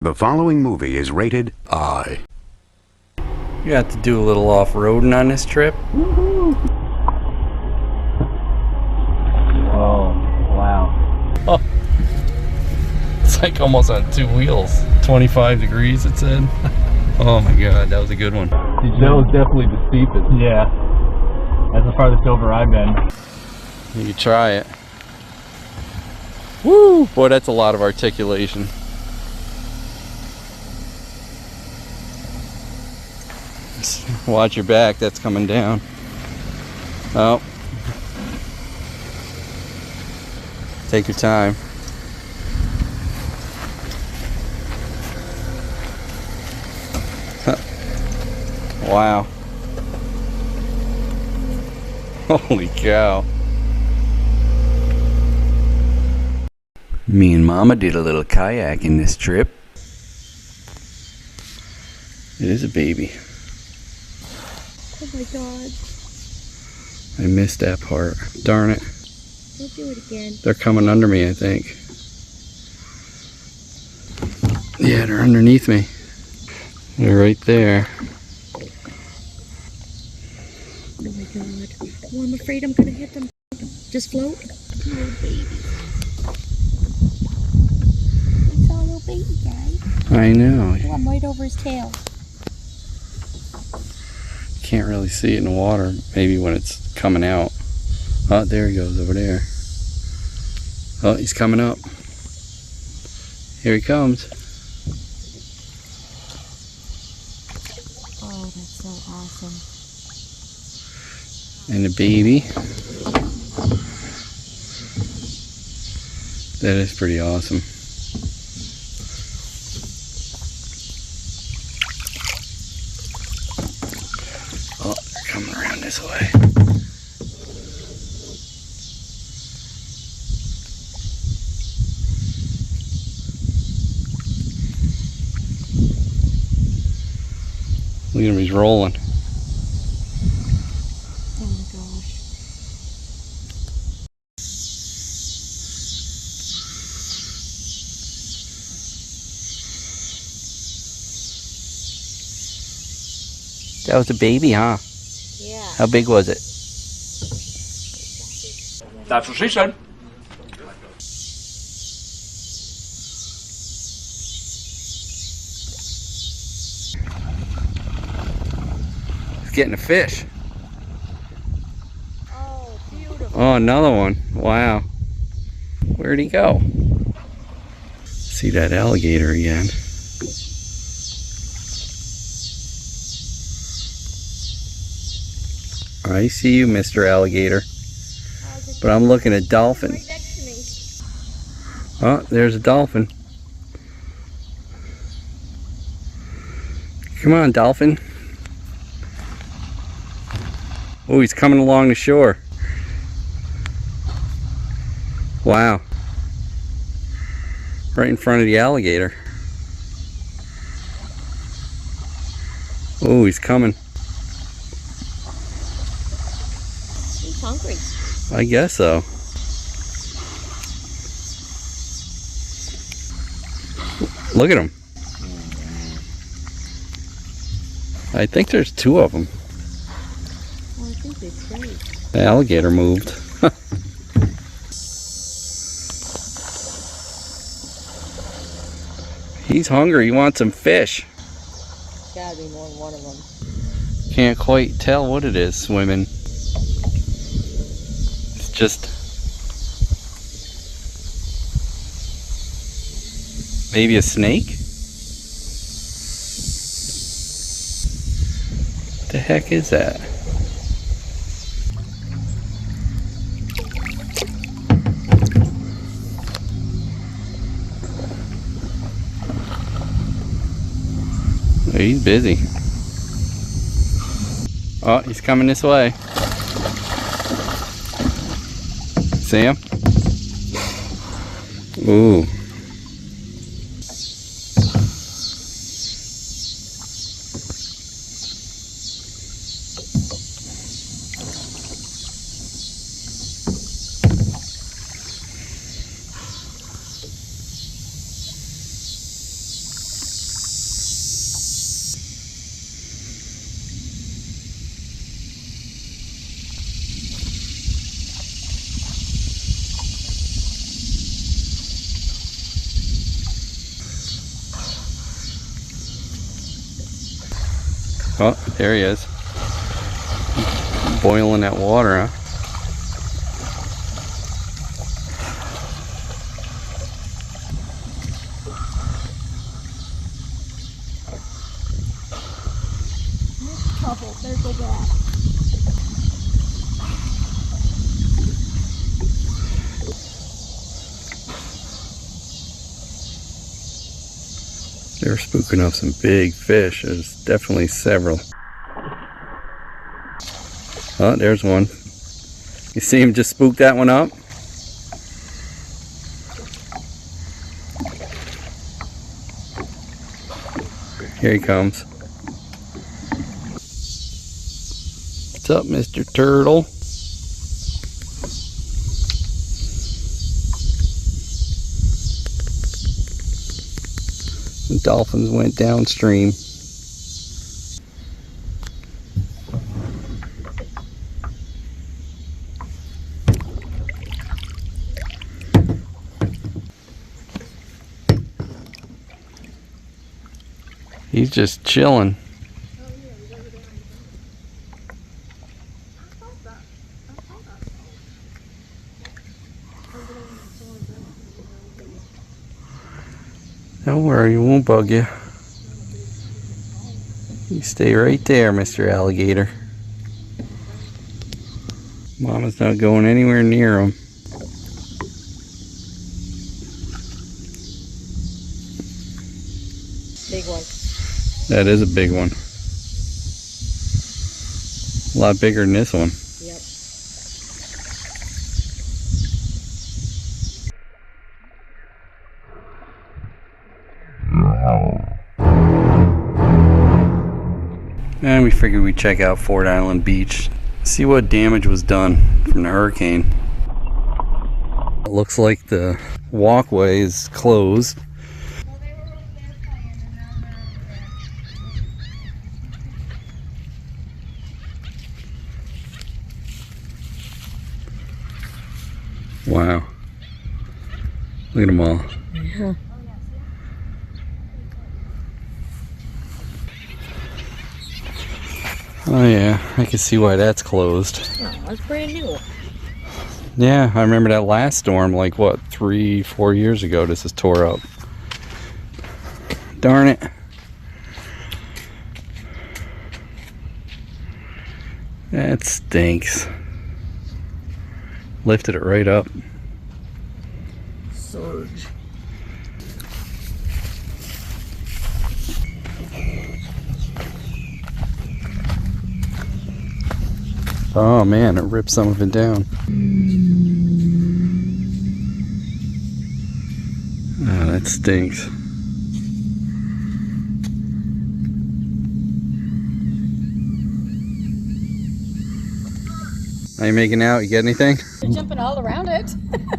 The following movie is rated I. You have to do a little off-roading on this trip. Woohoo! Oh, wow. Oh. It's like almost on two wheels. 25 degrees it said. Oh my god, that was a good one. That was definitely the steepest. Yeah. That's the farthest over I've been. You could try it. Woo! Boy, that's a lot of articulation. Watch your back, that's coming down. Oh. Take your time. Wow. Holy cow. Me and Mama did a little kayaking this trip. It is a baby. Oh my god. I missed that part. Darn it. Don't do it again. They're coming under me, I think. Yeah, they're underneath me. They're right there. Oh my god. Oh, I'm afraid I'm gonna hit them. Just float. Oh, baby. It's all little baby guy. I know. Oh, I'm right over his tail. Can't really see it in the water. Maybe when it's coming out. Oh, there he goes over there. Oh, he's coming up. Here he comes. Oh, that's so awesome. And the baby. That is pretty awesome. Oh, they're coming around this way. Look at him, he's rolling. Oh my gosh. That was a baby, huh? Yeah. How big was it? That's what she said. He's getting a fish. Oh, beautiful. Oh, another one. Wow. Where'd he go? See that alligator again. I see you, Mr. Alligator. But I'm looking at dolphin. Right next to me. Oh, there's a dolphin. Come on, dolphin. Oh, he's coming along the shore. Wow. Right in front of the alligator. Oh, he's coming. He's hungry. I guess so. Look at him. I think there's two of them. Oh, I think they stayed. The alligator moved. He's hungry. He wants some fish. Gotta be more than one of them. Can't quite tell what it is swimming. It's just maybe a snake? What the heck is that? Oh, he's busy. Oh, he's coming this way. See him? Ooh. Oh, there he is. Boiling that water, huh? Couple. There go back. They're spooking up some big fish. There's definitely several. Oh, there's one. You see him just spook that one up? Here he comes. What's up, Mr. Turtle? The dolphins went downstream. He's just chilling. Don't worry, it won't bug you. You stay right there, Mr. Alligator. Mama's not going anywhere near him. Big one. That is a big one. A lot bigger than this one. Yep. And we figured we'd check out Ford Island Beach, see what damage was done from the hurricane. It looks like the walkway is closed. Wow. Look at them all. Yeah. Oh yeah, I can see why that's closed. Oh, that's brand new. Yeah, I remember that last storm, like what, 3-4 years ago, this is tore up. Darn it. That stinks. Lifted it right up. Surge. Oh man, it ripped some of it down. Oh, that stinks. Are you making out? You get anything? They're jumping all around it.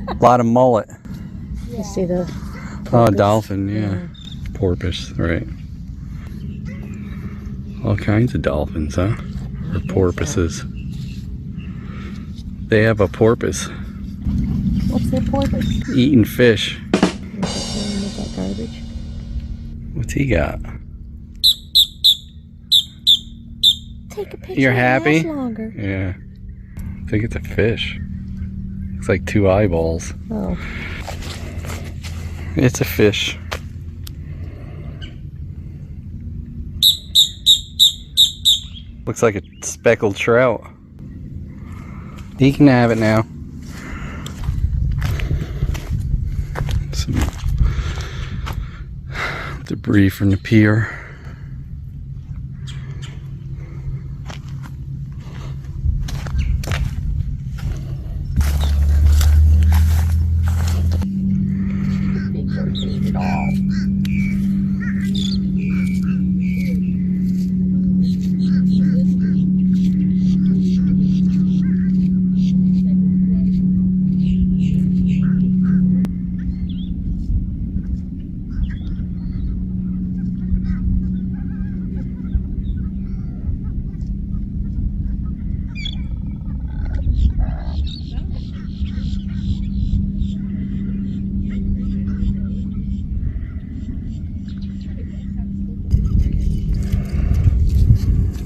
A lot of mullet. You see the Oh, dolphin, yeah. Porpoise, right. All kinds of dolphins, huh? Or porpoises. They have a porpoise. What's their porpoise? Eating fish. Is that garbage? What's he got? Take a picture. You're and happy? last longer. Yeah. I think it's a fish. Looks like 2 eyeballs. Oh. It's a fish. Looks like a speckled trout. He can have it now. Some debris from the pier.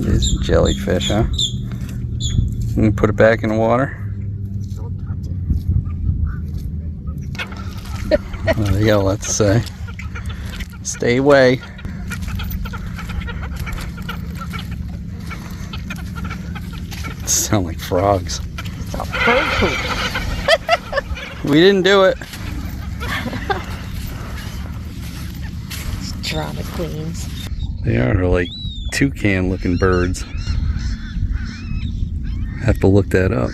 It's a jellyfish, huh? And put it back in the water. Oh, there you go, let's say. Stay away. Sound like frogs. It's all bird poop. We didn't do it. Drama queens. They are like toucan looking birds. Have to look that up.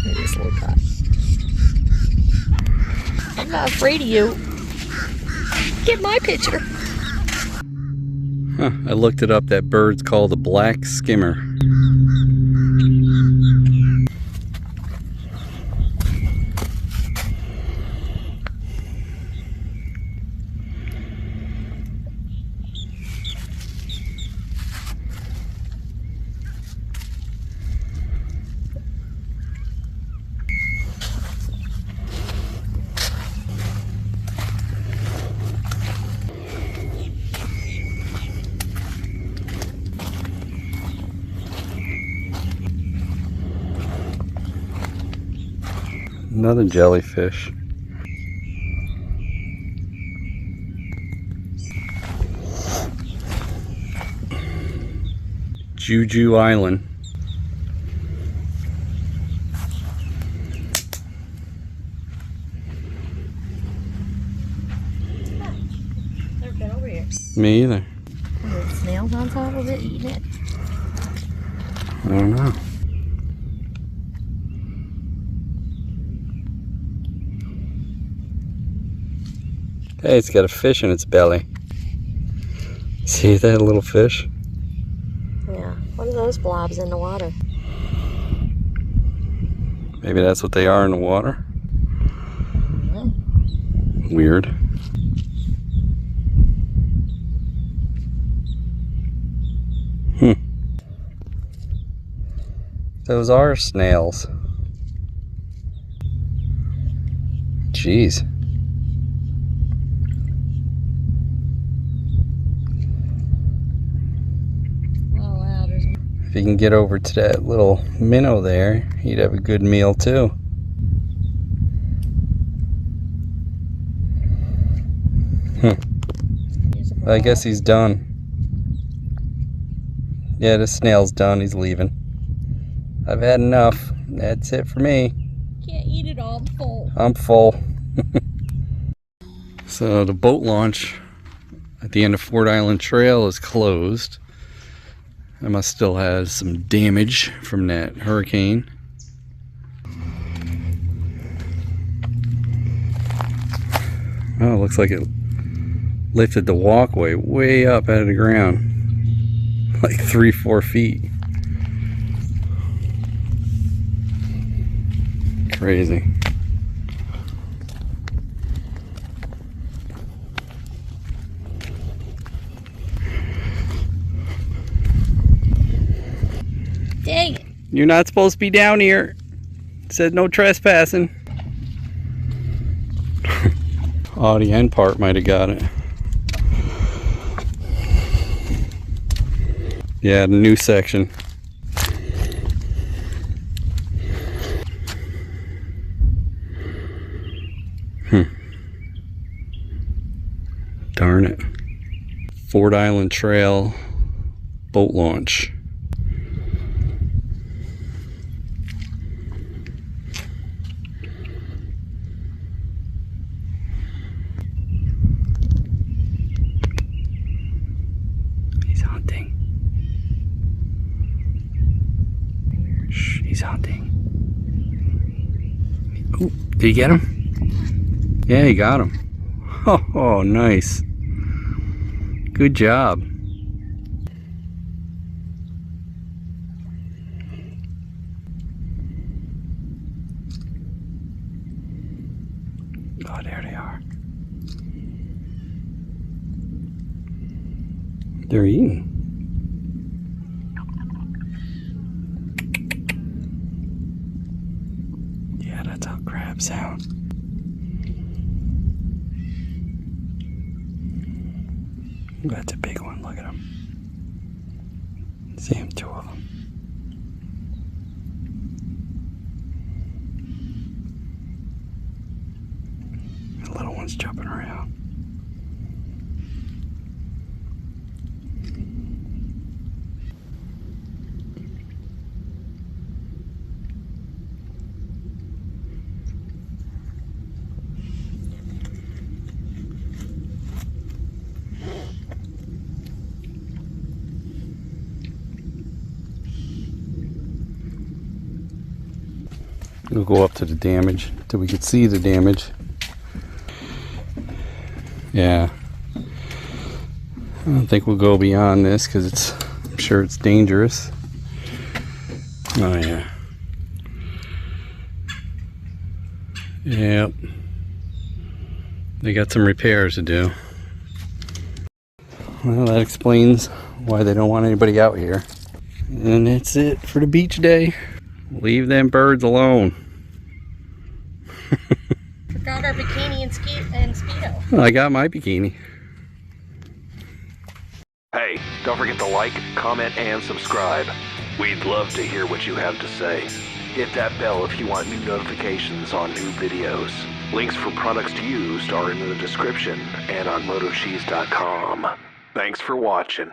It is a little hot. I'm not afraid of you. Get my picture. Huh, I looked it up. That bird's called a black skimmer. Another jellyfish. Juju Island. Never been over here. Me either. Are there snails on top of it eating it? I don't know. Hey, it's got a fish in its belly. See that little fish? Yeah. What are those blobs in the water? Maybe that's what they are in the water. Mm-hmm. Weird. Those are snails. Jeez. If you can get over to that little minnow there, you'd have a good meal too. I guess he's done. Yeah, the snail's done. He's leaving. I've had enough. That's it for me. Can't eat it all. I'm full. I'm full. So the boat launch at the end of Ford Island Trail is closed. I must still have some damage from that hurricane. Oh, it looks like it lifted the walkway way up out of the ground. Like 3-4 feet. Crazy. Dang it. You're not supposed to be down here. It said no trespassing. Oh, the end part might have got it. Yeah, the new section. Darn it. Ford Island Trail boat launch. He's hunting. Shh, he's hunting. Oh, did you get him? Yeah, he got him. Oh, nice. Good job. Oh, there they are. They're eating. Yeah, that's how crabs sound. That's a big one. Look at him. See him, two of them. The little one's jumping around. We'll go up to the damage till we can see the damage. Yeah, I don't think we'll go beyond this because I'm sure it's dangerous. Oh yeah. Yep. They got some repairs to do. Well, that explains why they don't want anybody out here. And that's it for the beach day. Leave them birds alone. Forgot our bikini and Speedo. Well, I got my bikini. Hey, don't forget to like, comment, and subscribe. We'd love to hear what you have to say. Hit that bell if you want new notifications on new videos. Links for products used are in the description and on MotoCheez.com. Thanks for watching.